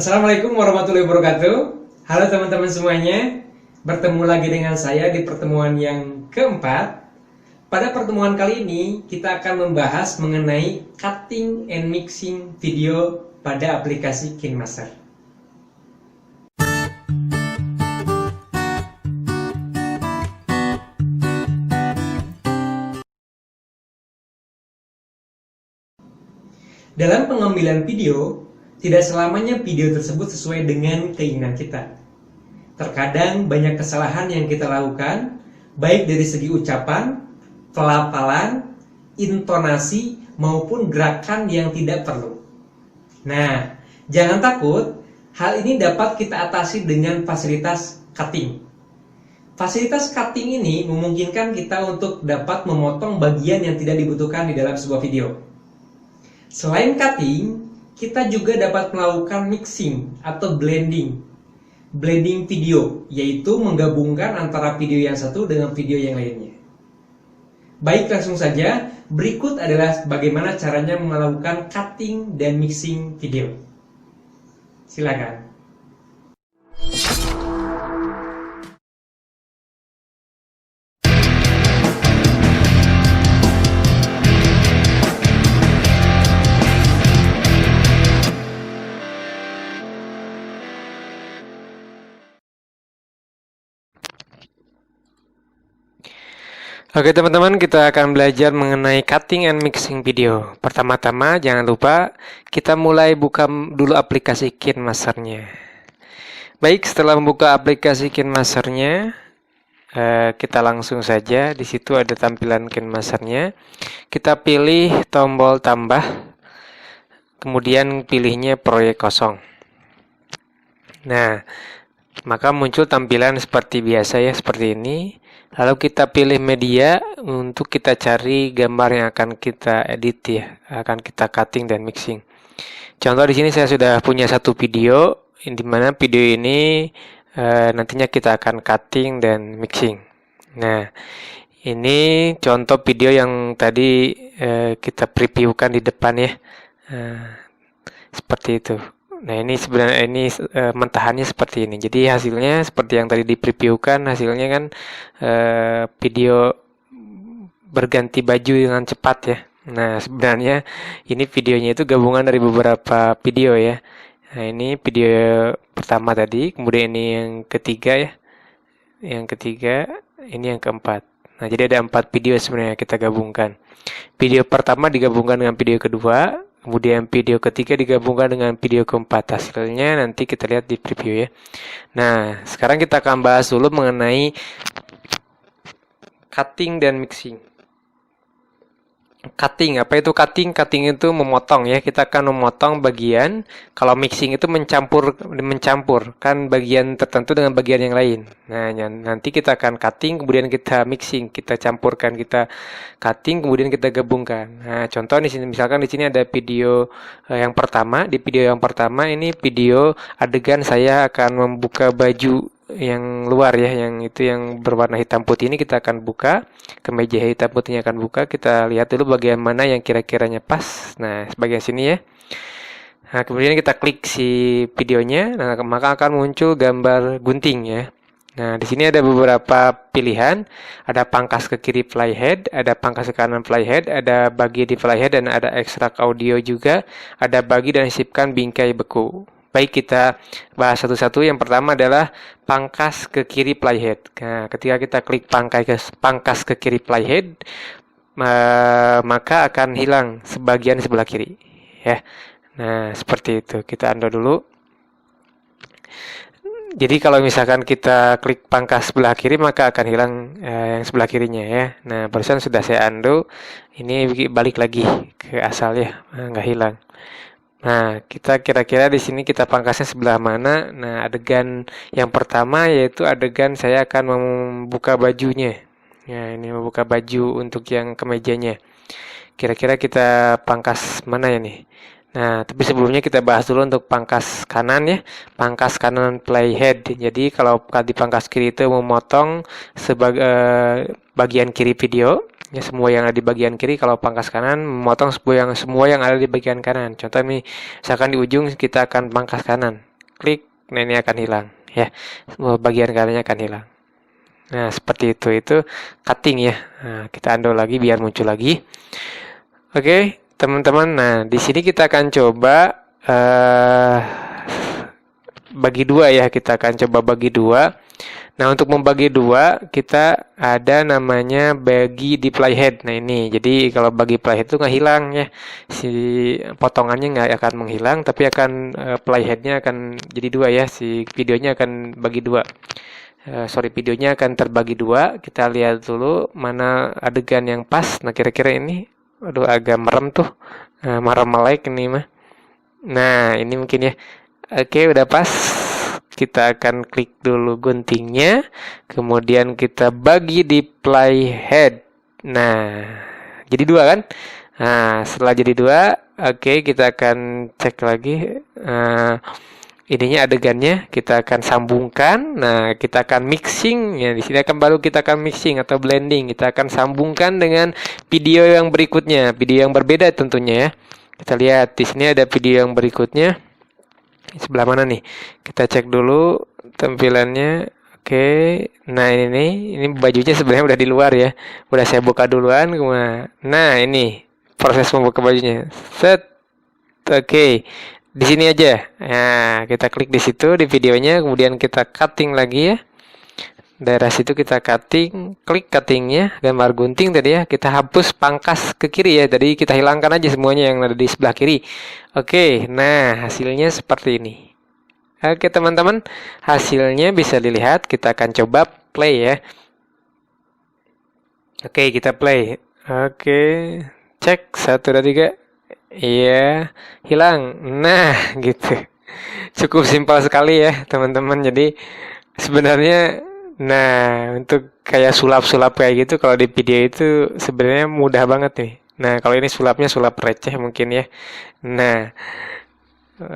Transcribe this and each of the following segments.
Assalamualaikum warahmatullahi wabarakatuh. Halo teman-teman semuanya. Bertemu lagi dengan saya di pertemuan yang keempat. Pada pertemuan kali ini kita akan membahas mengenai cutting and mixing video pada aplikasi KineMaster. Dalam pengambilan video, tidak selamanya video tersebut sesuai dengan keinginan kita. Terkadang banyak kesalahan yang kita lakukan, baik dari segi ucapan, pelafalan, intonasi, maupun gerakan yang tidak perlu. Nah, jangan takut, hal ini dapat kita atasi dengan fasilitas cutting. Fasilitas cutting ini memungkinkan kita untuk dapat memotong bagian yang tidak dibutuhkan di dalam sebuah video. Selain cutting, kita juga dapat melakukan mixing atau blending video, yaitu menggabungkan antara video yang satu dengan video yang lainnya. Baik, langsung saja, berikut adalah bagaimana caranya melakukan cutting dan mixing video. Silakan. Oke teman-teman, kita akan belajar mengenai cutting and mixing video. Pertama-tama jangan lupa kita mulai buka dulu aplikasi KineMaster-nya. Baik, setelah membuka aplikasi KineMaster-nya, kita langsung saja di situ ada tampilan KineMaster-nya. Kita pilih tombol tambah, kemudian pilihnya proyek kosong. Nah, maka muncul tampilan seperti biasa ya, seperti ini. Lalu kita pilih media untuk kita cari gambar yang akan kita edit ya, akan kita cutting dan mixing. Contoh di sini saya sudah punya satu video, di mana video ini nantinya kita akan cutting dan mixing. Nah, ini contoh video yang tadi kita previewkan di depan ya, seperti itu. Nah, ini sebenarnya mentahannya seperti ini. Jadi hasilnya seperti yang tadi di-previewkan, hasilnya kan video berganti baju dengan cepat ya. Nah, sebenarnya ini videonya itu gabungan dari beberapa video ya. Nah, ini video pertama tadi, kemudian ini yang ketiga ya. Yang ketiga, ini yang keempat. Nah, jadi ada 4 video sebenarnya kita gabungkan. Video pertama digabungkan dengan video kedua, kemudian video ketiga digabungkan dengan video keempat. Hasilnya nanti kita lihat di preview ya. Nah, sekarang kita akan bahas dulu mengenai cutting dan mixing. Cutting, apa itu cutting? Cutting itu memotong ya. Kita akan memotong bagian. Kalau mixing itu mencampur kan bagian tertentu dengan bagian yang lain. Nah, nanti kita akan cutting, kemudian kita mixing, kita campurkan, kita cutting, kemudian kita gabungkan. Nah, contoh di sini, misalkan di sini ada video yang pertama. Di video yang pertama ini video adegan saya akan membuka baju yang luar ya, yang itu yang berwarna hitam putih ini kita akan buka, kemeja hitam putihnya akan buka, kita lihat dulu bagian mana yang kira-kiranya pas. Nah, bagian sini ya. Nah, kemudian kita klik si videonya, nah maka akan muncul gambar gunting ya. Nah, di sini ada beberapa pilihan, ada pangkas ke kiri playhead, ada pangkas ke kanan playhead, ada bagi di playhead, dan ada ekstrak audio juga, ada bagi dan sisipkan bingkai beku. Baik, kita bahas satu-satu. Yang pertama adalah pangkas ke kiri playhead. Nah, ketika kita klik pangkas ke kiri playhead, maka akan hilang sebagian sebelah kiri ya. Nah, seperti itu. Kita undo dulu. Jadi kalau misalkan kita klik pangkas sebelah kiri, maka akan hilang yang sebelah kirinya ya. Nah, barusan sudah saya undo. Ini balik lagi ke asal ya, nggak hilang. Nah, kita kira-kira di sini kita pangkasnya sebelah mana? Nah, adegan yang pertama yaitu adegan saya akan membuka bajunya. Ya, ini membuka baju untuk yang kemejanya. Kira-kira kita pangkas mana ya nih? Nah, tapi sebelumnya kita bahas dulu untuk pangkas kanan ya. Pangkas kanan playhead. Jadi kalau di pangkas kiri itu memotong bagian kiri video. Ya, semua yang ada di bagian kiri. Kalau pangkas kanan memotong semua yang ada di bagian kanan. Contoh nih, misalkan di ujung kita akan pangkas kanan. klik, nah ini akan hilang ya. Semua bagian karenanya akan hilang. Nah, seperti itu cutting ya. Nah, kita undo lagi biar muncul lagi. Oke, teman-teman. Nah, di sini kita akan coba bagi dua ya. Kita akan coba bagi dua. Nah, untuk membagi dua, kita ada namanya bagi di playhead. Nah, ini. Jadi, kalau bagi playhead itu nggak hilang ya. Si potongannya nggak akan menghilang, tapi akan playheadnya akan jadi dua ya. Si videonya akan bagi dua. Videonya akan terbagi dua. Kita lihat dulu mana adegan yang pas. Nah, kira-kira ini, aduh agak merem tuh, merem melek ini mah. Nah, ini mungkin ya. Oke, udah pas. Kita akan klik dulu guntingnya, kemudian kita bagi di playhead. Nah, jadi dua kan? Nah, setelah jadi dua, oke, kita akan cek lagi. Ininya adegannya kita akan sambungkan. Nah, kita akan mixing ya. Di sini baru kita akan mixing atau blending. Kita akan sambungkan dengan video yang berikutnya, video yang berbeda tentunya ya. Kita lihat di sini ada video yang berikutnya. Sebelah mana nih? Kita cek dulu tampilannya. Oke. Nah, ini bajunya sebenarnya udah di luar ya. Udah saya buka duluan. Nah, ini proses membuka bajunya. Set. Oke. Di sini aja. Nah, kita klik di situ di videonya, kemudian kita cutting lagi ya. Daerah situ kita cutting, klik cuttingnya, gambar gunting tadi ya, kita hapus pangkas ke kiri ya. Tadi kita hilangkan aja semuanya yang ada di sebelah kiri. Oke, nah hasilnya seperti ini. Oke teman-teman, hasilnya bisa dilihat. Kita akan coba play ya. Oke, kita play. Oke, cek 1, 2, 3. Iya, hilang. Nah, gitu. Cukup simpel sekali ya, teman-teman. Jadi sebenarnya, nah untuk kayak sulap-sulap kayak gitu, kalau di video itu sebenarnya mudah banget nih. Nah, kalau ini sulapnya sulap receh mungkin ya. Nah,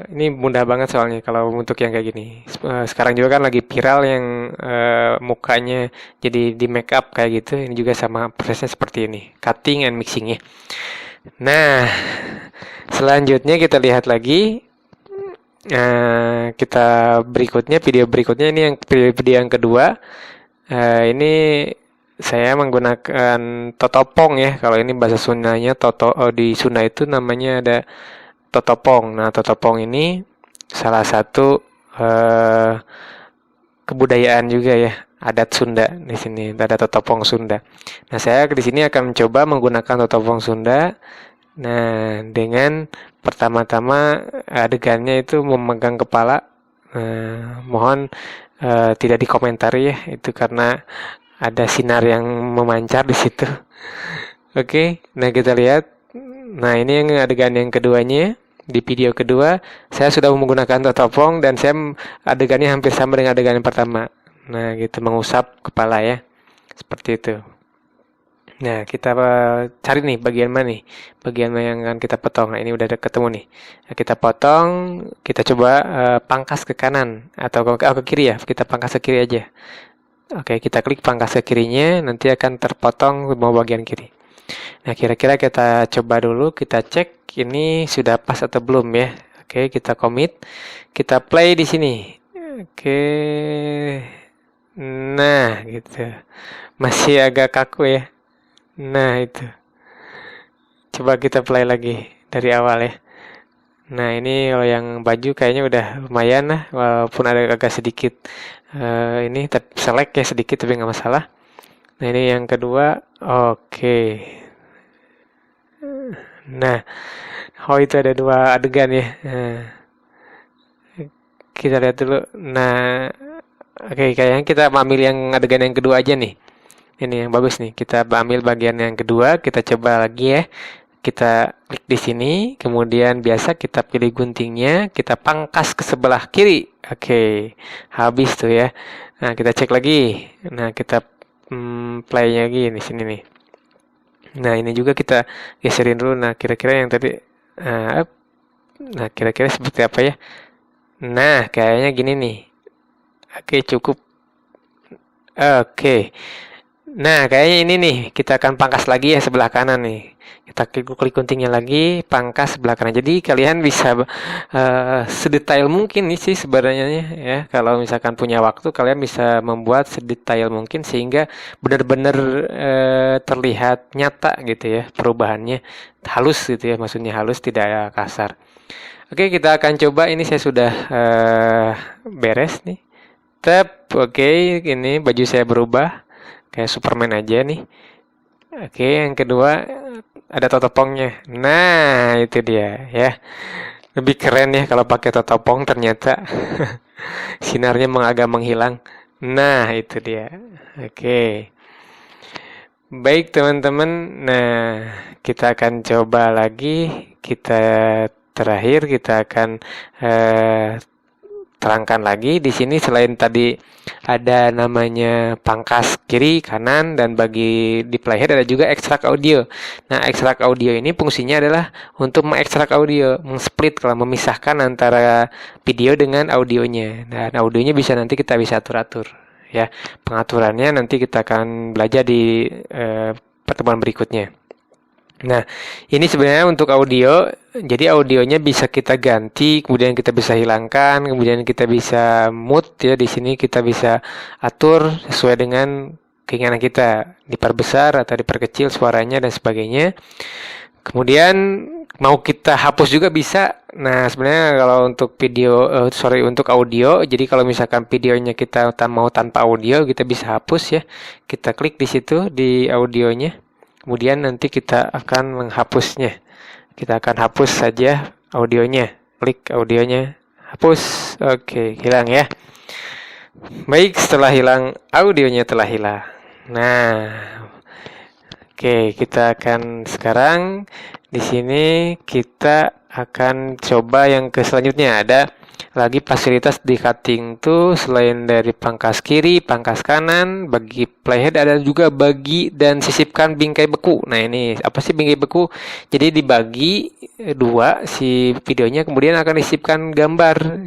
ini mudah banget soalnya kalau untuk yang kayak gini. Sekarang juga kan lagi viral yang mukanya jadi di make up kayak gitu. Ini juga sama prosesnya seperti ini, cutting and mixing ya. Nah, selanjutnya kita lihat lagi. Kita berikutnya, video berikutnya ini yang video yang kedua. Ini saya menggunakan totopong ya. Kalau ini bahasa Sundanya di Sunda itu namanya ada totopong. Nah, totopong ini salah satu kebudayaan juga ya, adat Sunda. Di sini ada totopong Sunda. Nah, saya di sini akan mencoba menggunakan totopong Sunda. Nah, dengan pertama-tama adegannya itu memegang kepala. Mohon tidak dikomentari ya, itu karena ada sinar yang memancar di situ. Oke, nah kita lihat. Nah, ini yang adegan yang keduanya. Di video kedua, saya sudah menggunakan totopong dan saya adegannya hampir sama dengan adegan yang pertama. Nah, gitu, mengusap kepala ya. Seperti itu. Nah, kita cari nih bagian mana nih? Bagian mana yang akan kita potong. Nah, ini udah ketemu nih. Nah, kita potong, kita coba pangkas ke kanan atau ke kiri ya. Kita pangkas ke kiri aja. Oke, kita klik pangkas ke kirinya, nanti akan terpotong semua bagian kiri. Nah, kira-kira kita coba dulu, kita cek ini sudah pas atau belum ya. Oke, kita commit, kita play di sini. Oke. Nah, gitu. Masih agak kaku ya. Nah, itu. Coba kita play lagi dari awal ya. Nah, ini kalau yang baju kayaknya udah lumayan lah, walaupun ada agak sedikit ini selek ya sedikit, tapi nggak masalah. Nah, ini yang kedua. Oke. Nah, itu ada 2 adegan ya. Nah, kita lihat dulu. Nah, oke, kayaknya kita ambil yang adegan yang kedua aja nih. Ini yang bagus nih. Kita ambil bagian yang kedua, kita coba lagi ya. Kita klik di sini, kemudian biasa kita pilih guntingnya, kita pangkas ke sebelah kiri. Oke, habis tuh ya. Nah, kita cek lagi. Nah, kita play-nya lagi di sini nih. Nah, ini juga kita geserin dulu. Nah, kira-kira yang tadi, nah kira-kira seperti apa ya? Nah, kayaknya gini nih. Oke, cukup. Oke. Nah, kayaknya ini nih, kita akan pangkas lagi ya sebelah kanan nih. Kita klik guntingnya lagi, pangkas sebelah kanan. Jadi kalian bisa sedetail mungkin nih sih sebenarnya ya. Kalau misalkan punya waktu, kalian bisa membuat sedetail mungkin sehingga benar-benar terlihat nyata gitu ya perubahannya. Halus gitu ya, maksudnya halus tidak kasar. Oke, kita akan coba. Ini saya sudah beres nih. Tap, oke, ini baju saya berubah. Kayak Superman aja nih. Oke, yang kedua ada totopongnya. Nah, itu dia ya. Lebih keren ya kalau pakai totopong ternyata. Sinarnya agak menghilang. Nah, itu dia. Oke. Baik, teman-teman. Nah, kita akan coba lagi. Kita akan eh, terangkan lagi di sini. Selain tadi ada namanya pangkas kiri, kanan, dan bagi di playhead ada juga ekstrak audio. Nah, ekstrak audio ini fungsinya adalah untuk mengekstrak audio, mengsplit kalau memisahkan antara video dengan audionya. Dan audionya nanti kita bisa atur-atur. Ya, pengaturannya nanti kita akan belajar di pertemuan berikutnya. Nah, ini sebenarnya untuk audio. Jadi audionya bisa kita ganti, kemudian kita bisa hilangkan, kemudian kita bisa mute ya. Di sini kita bisa atur sesuai dengan keinginan kita, diperbesar atau diperkecil suaranya dan sebagainya. Kemudian mau kita hapus juga bisa. Nah, sebenarnya kalau untuk untuk audio, jadi kalau misalkan videonya kita mau tanpa audio, kita bisa hapus ya. Kita klik di situ di audionya. Kemudian nanti kita akan menghapusnya. Kita akan hapus saja audionya. Klik audionya, hapus. Oke, hilang ya. Baik, setelah hilang, audionya telah hilang. Nah, oke, kita akan sekarang di sini kita akan coba yang ke selanjutnya. Ada lagi fasilitas di cutting tuh selain dari pangkas kiri, pangkas kanan, bagi playhead ada juga bagi dan sisipkan bingkai beku. Nah, ini apa sih bingkai beku? Jadi dibagi dua si videonya, kemudian akan disisipkan gambar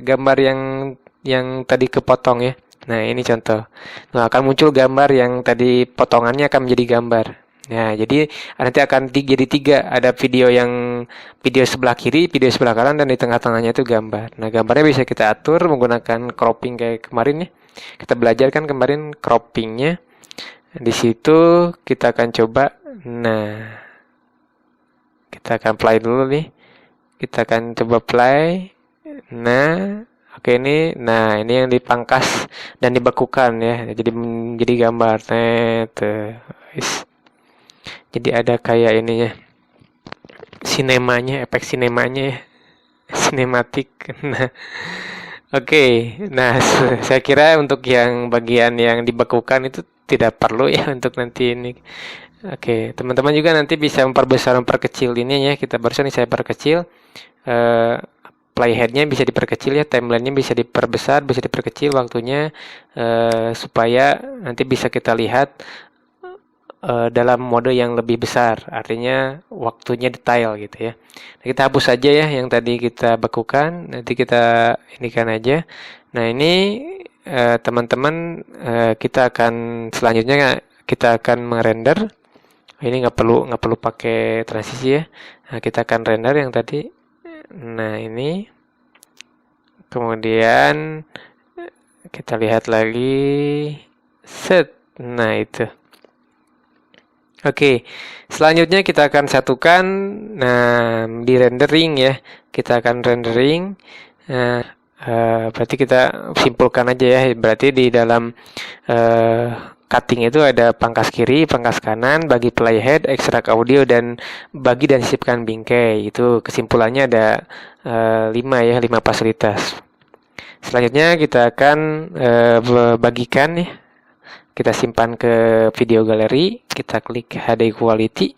yang tadi kepotong ya. Nah, ini contoh. Nah, akan muncul gambar yang tadi potongannya akan menjadi gambar. Nah, jadi nanti akan jadi tiga. Ada video sebelah kiri, video sebelah kanan, dan di tengah-tengahnya itu gambar. Nah, gambarnya bisa kita atur menggunakan cropping kayak kemarin ya. Kita belajar kan kemarin croppingnya. Di situ kita akan coba. Nah, kita akan play dulu nih. Kita akan coba play. Nah, oke ini. Nah, ini yang dipangkas dan dibekukan ya. Jadi menjadi gambar. Jadi ada kayak ininya, efek sinemanya ya, sinematik. Nah, oke. Nah, saya kira untuk yang bagian yang dibekukan itu tidak perlu ya untuk nanti ini. Oke, teman-teman juga nanti bisa memperkecil ini ya. Kita barusan saya perkecil. Playheadnya bisa diperkecil ya, timelinenya bisa diperbesar, bisa diperkecil waktunya supaya nanti bisa kita lihat dalam mode yang lebih besar, artinya waktunya detail gitu ya. Nah, kita hapus saja ya yang tadi kita bekukan, nanti kita inikan aja. Nah, ini teman-teman, kita akan selanjutnya kita akan merender. Ini nggak perlu pakai transisi ya. Nah, kita akan render yang tadi. Nah, ini kemudian kita lihat lagi set. Nah, itu. Oke, selanjutnya kita akan satukan. Nah, di rendering ya, kita akan rendering. Nah, berarti kita simpulkan aja ya. Berarti di dalam cutting itu ada pangkas kiri, pangkas kanan, bagi playhead, ekstrak audio, dan bagi dan sisipkan bingkai. Itu kesimpulannya ada 5 fasilitas. Selanjutnya kita akan bagikan ya. Kita simpan ke video galeri, kita klik HD quality.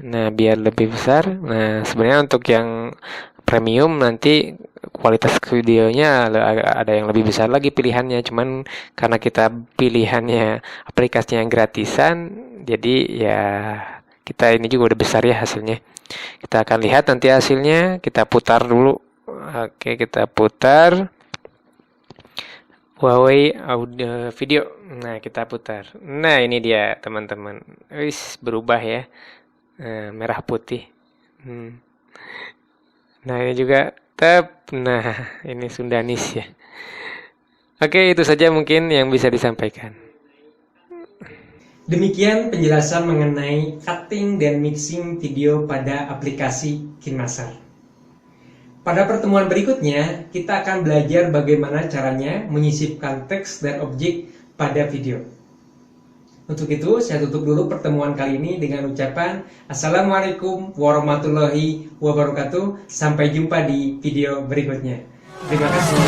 Nah, biar lebih besar. Nah, sebenarnya untuk yang premium nanti kualitas videonya ada yang lebih besar lagi pilihannya. Cuman karena kita pilihannya aplikasinya yang gratisan, jadi ya kita ini juga udah besar ya hasilnya. Kita akan lihat nanti hasilnya. Kita putar dulu. Oke, kita putar. Huawei audio video. Nah, kita putar. Nah, ini dia teman-teman. Wis berubah ya. Merah putih. Hmm. Nah, ini juga tap. Nah, ini Sundanis ya. Oke, itu saja mungkin yang bisa disampaikan. Demikian penjelasan mengenai cutting dan mixing video pada aplikasi KineMaster. Pada pertemuan berikutnya, kita akan belajar bagaimana caranya menyisipkan teks dan objek pada video. Untuk itu, saya tutup dulu pertemuan kali ini dengan ucapan Assalamualaikum warahmatullahi wabarakatuh. Sampai jumpa di video berikutnya. Terima kasih.